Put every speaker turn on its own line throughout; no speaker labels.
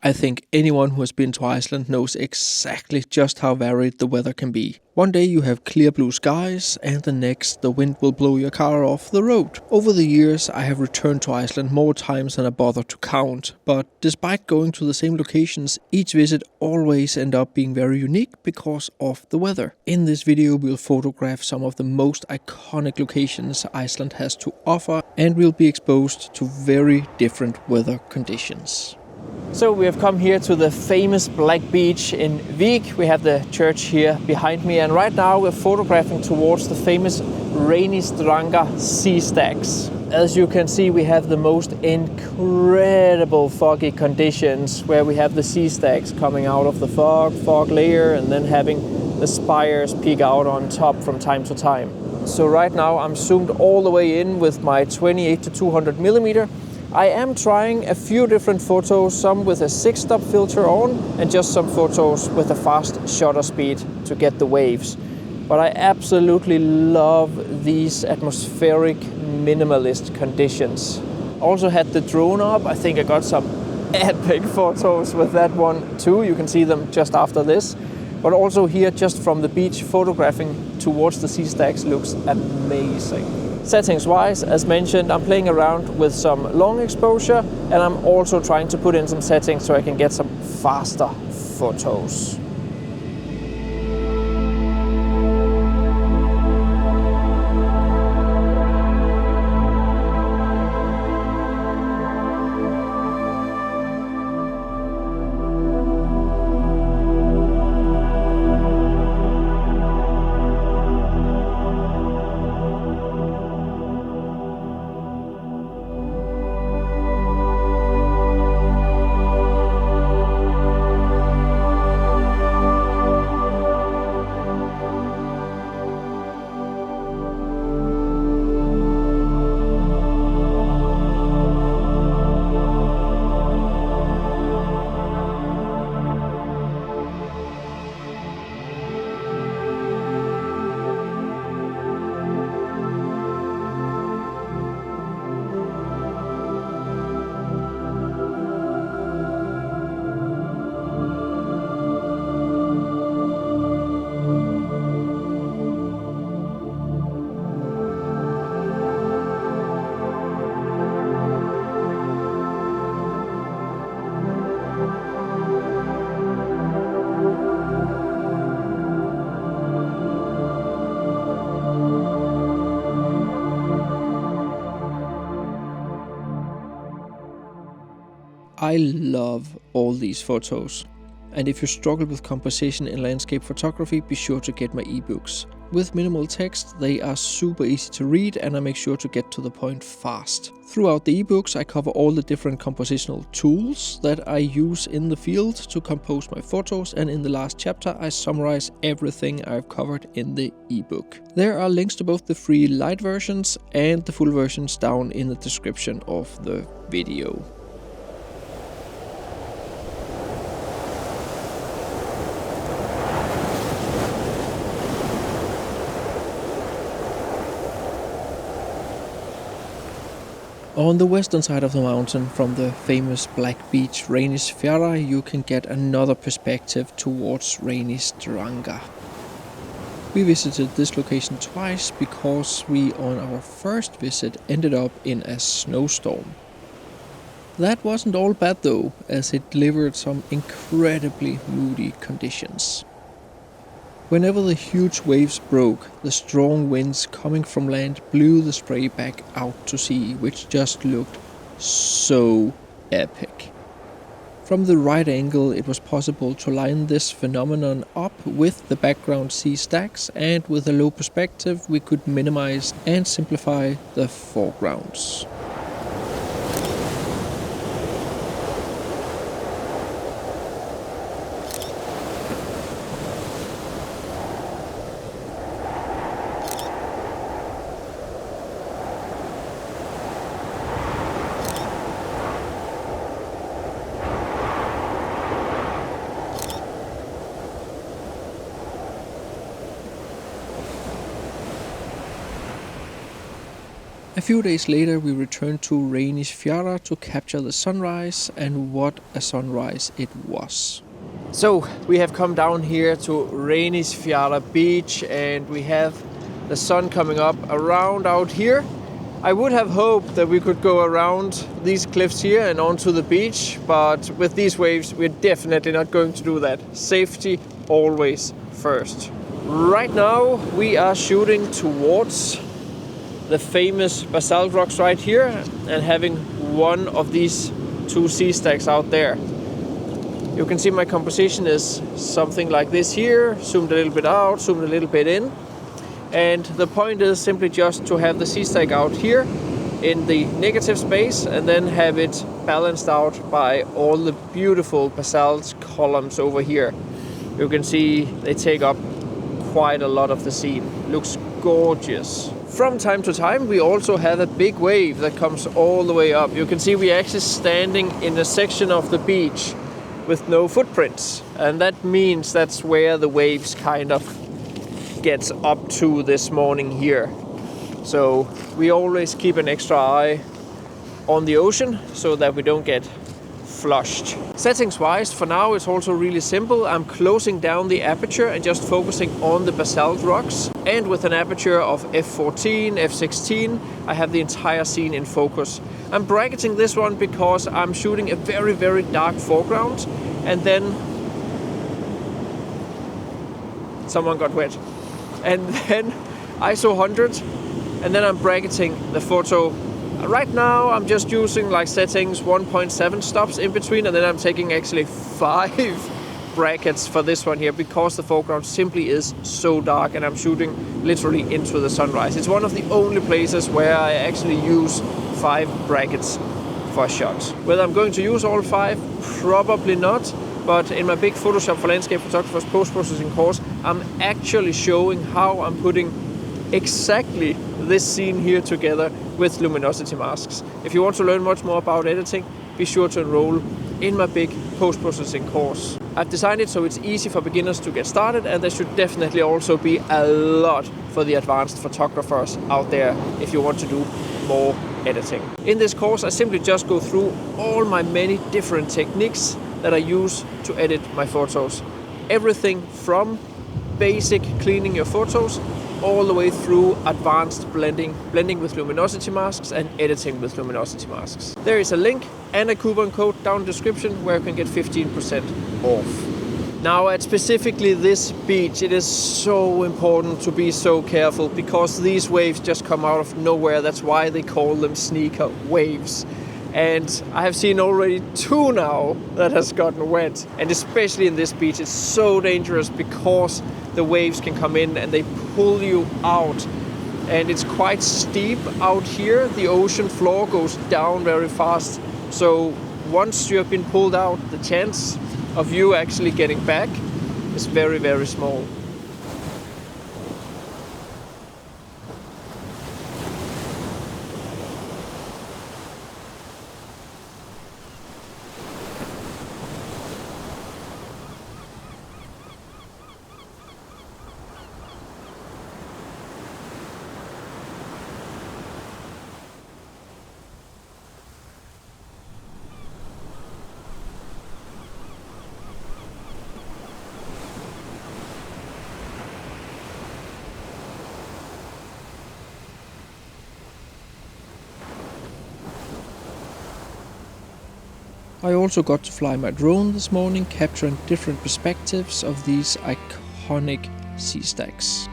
I think anyone who has been to Iceland knows exactly just how varied the weather can be. One day you have clear blue skies, and the next the wind will blow your car off the road. Over the years I have returned to Iceland more times than I bother to count, but despite going to the same locations, each visit always ends up being very unique because of the weather. In this video we'll photograph some of the most iconic locations Iceland has to offer, and we'll be exposed to very different weather conditions. So we have come here to the famous Black Beach in Vík. We have the church here behind me, and right now we're photographing towards the famous Reynisdrangar sea stacks. As you can see, we have the most incredible foggy conditions where we have the sea stacks coming out of the fog layer and then having the spires peek out on top from time to time. So right now I'm zoomed all the way in with my 28-200mm. I am trying a few different photos, some with a 6-stop filter on and just some photos with a fast shutter speed to get the waves. But I absolutely love these atmospheric minimalist conditions. Also had the drone up. I think I got some epic photos with that one too. You can see them just after this. But also here just from the beach photographing towards the sea stacks looks amazing. Settings wise, as mentioned, I'm playing around with some long exposure, and I'm also trying to put in some settings so I can get some faster photos. I love all these photos, and if you struggle with composition in landscape photography, be sure to get my ebooks. With minimal text, they are super easy to read, and I make sure to get to the point fast. Throughout the ebooks I cover all the different compositional tools that I use in the field to compose my photos, and in the last chapter I summarize everything I've covered in the ebook. There are links to both the free light versions and the full versions down in the description of the video. On the western side of the mountain, from the famous Black Beach Reynisfjara, you can get another perspective towards Reynisdrangar. We visited this location twice because we on our first visit ended up in a snowstorm. That wasn't all bad though, as it delivered some incredibly moody conditions. Whenever the huge waves broke, the strong winds coming from land blew the spray back out to sea, which just looked so epic. From the right angle it was possible to line this phenomenon up with the background sea stacks, and with a low perspective we could minimize and simplify the foregrounds. A few days later we returned to Reynisfjara to capture the sunrise, and what a sunrise it was. So we have come down here to Reynisfjara beach and we have the sun coming up around out here. I would have hoped that we could go around these cliffs here and onto the beach, but with these waves we're definitely not going to do that. Safety always first. Right now we are shooting towards the famous basalt rocks right here and having one of these two sea stacks out there. You can see my composition is something like this here, zoomed a little bit out, zoomed a little bit in. And the point is simply just to have the sea stack out here in the negative space and then have it balanced out by all the beautiful basalt columns over here. You can see they take up quite a lot of the scene. Looks gorgeous. From time to time we also have a big wave that comes all the way up. You can see we're actually standing in a section of the beach with no footprints, and that means that's where the waves kind of gets up to this morning here. So we always keep an extra eye on the ocean so that we don't get flushed. Settings wise, for now it's also really simple. I'm closing down the aperture and just focusing on the basalt rocks, and with an aperture of f14, f16 I have the entire scene in focus. I'm bracketing this one because I'm shooting a very, very dark foreground, and then someone got wet. And then ISO 100, and then I'm bracketing the photo. Right now I'm just using like settings 1.7 stops in between, and then I'm taking actually 5 brackets for this one here because the foreground simply is so dark and I'm shooting literally into the sunrise. It's one of the only places where I actually use 5 brackets for a shot. Whether I'm going to use all 5, probably not, but in my big Photoshop for Landscape Photographers post-processing course, I'm actually showing how I'm putting exactly this scene here together with luminosity masks. If you want to learn much more about editing, be sure to enroll in my big post-processing course. I've designed it so it's easy for beginners to get started, and there should definitely also be a lot for the advanced photographers out there if you want to do more editing. In this course I simply just go through all my many different techniques that I use to edit my photos. Everything from basic cleaning your photos all the way through advanced blending with luminosity masks and editing with luminosity masks. There is a link and a coupon code down in the description where you can get 15% off. Now at specifically this beach, it is so important to be so careful because these waves just come out of nowhere. That's why they call them sneaker waves. And I have seen already 2 now that has gotten wet. And especially in this beach, it's so dangerous because the waves can come in and they pull you out. And it's quite steep out here. The ocean floor goes down very fast. So once you have been pulled out, the chance of you actually getting back is very, very small. I also got to fly my drone this morning, capturing different perspectives of these iconic sea stacks.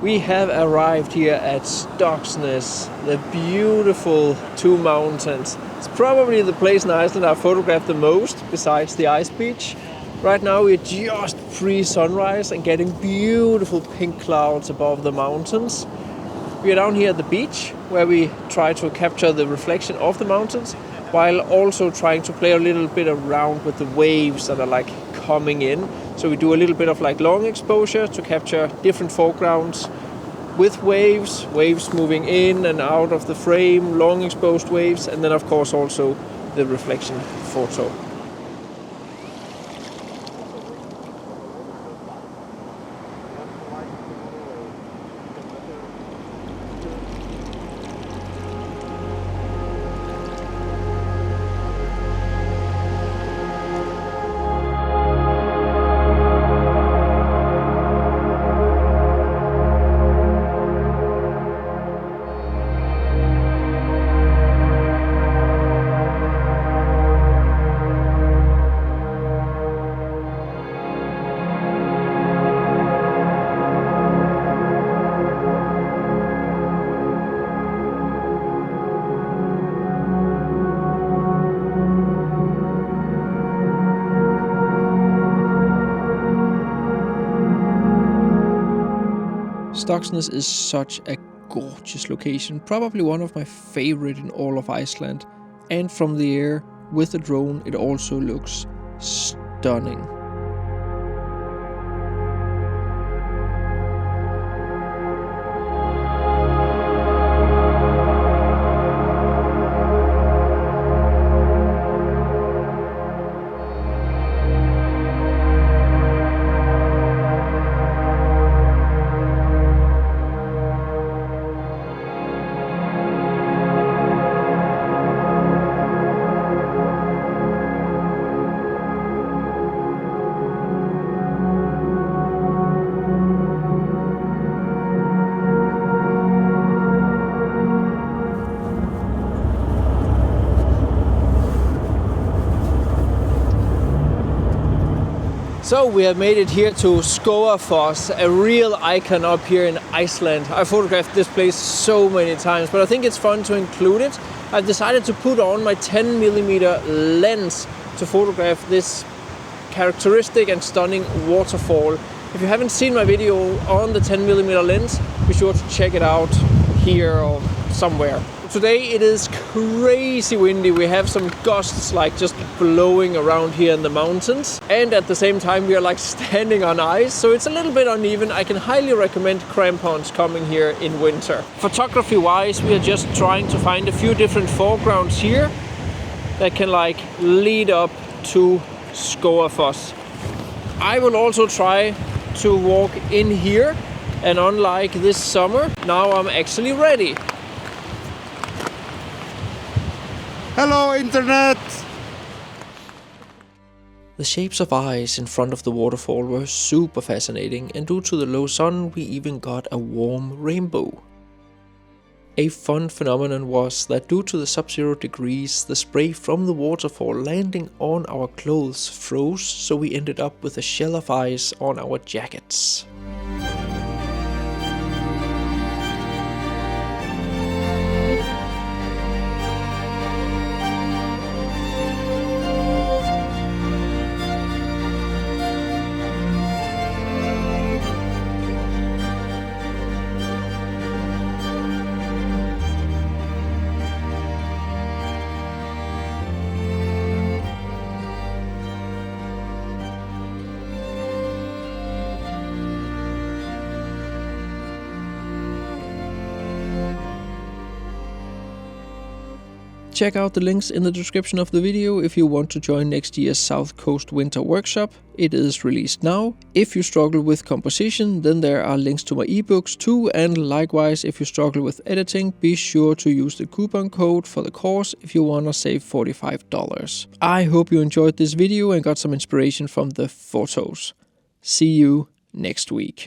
We have arrived here at Stokksnes, the beautiful two mountains. It's probably the place in Iceland I've photographed the most, besides the ice beach. Right now we're just pre-sunrise and getting beautiful pink clouds above the mountains. We are down here at the beach, where we try to capture the reflection of the mountains, while also trying to play a little bit around with the waves that are like coming in. So we do a little bit of like long exposure to capture different foregrounds with waves moving in and out of the frame, long exposed waves, and then of course also the reflection photo. Stokksnes is such a gorgeous location, probably one of my favorite in all of Iceland. And from the air, with a drone, it also looks stunning. So we have made it here to Skogafoss, a real icon up here in Iceland. I photographed this place so many times, but I think it's fun to include it. I've decided to put on my 10mm lens to photograph this characteristic and stunning waterfall. If you haven't seen my video on the 10mm lens, be sure to check it out here or somewhere. Today it is crazy windy. We have some gusts like just blowing around here in the mountains, and at the same time we are like standing on ice, so it's a little bit uneven. I can highly recommend crampons coming here in winter. Photography wise, we are just trying to find a few different foregrounds here that can like lead up to Skogafoss. I will also try to walk in here, and unlike this summer, now I'm actually ready.
Hello, Internet!
The shapes of ice in front of the waterfall were super fascinating, and due to the low sun, we even got a warm rainbow. A fun phenomenon was that due to the sub-zero degrees, the spray from the waterfall landing on our clothes froze, so we ended up with a shell of ice on our jackets. Check out the links in the description of the video if you want to join next year's South Coast Winter Workshop. It is released now. If you struggle with composition, then there are links to my ebooks too, and likewise if you struggle with editing, be sure to use the coupon code for the course if you wanna save $45. I hope you enjoyed this video and got some inspiration from the photos. See you next week.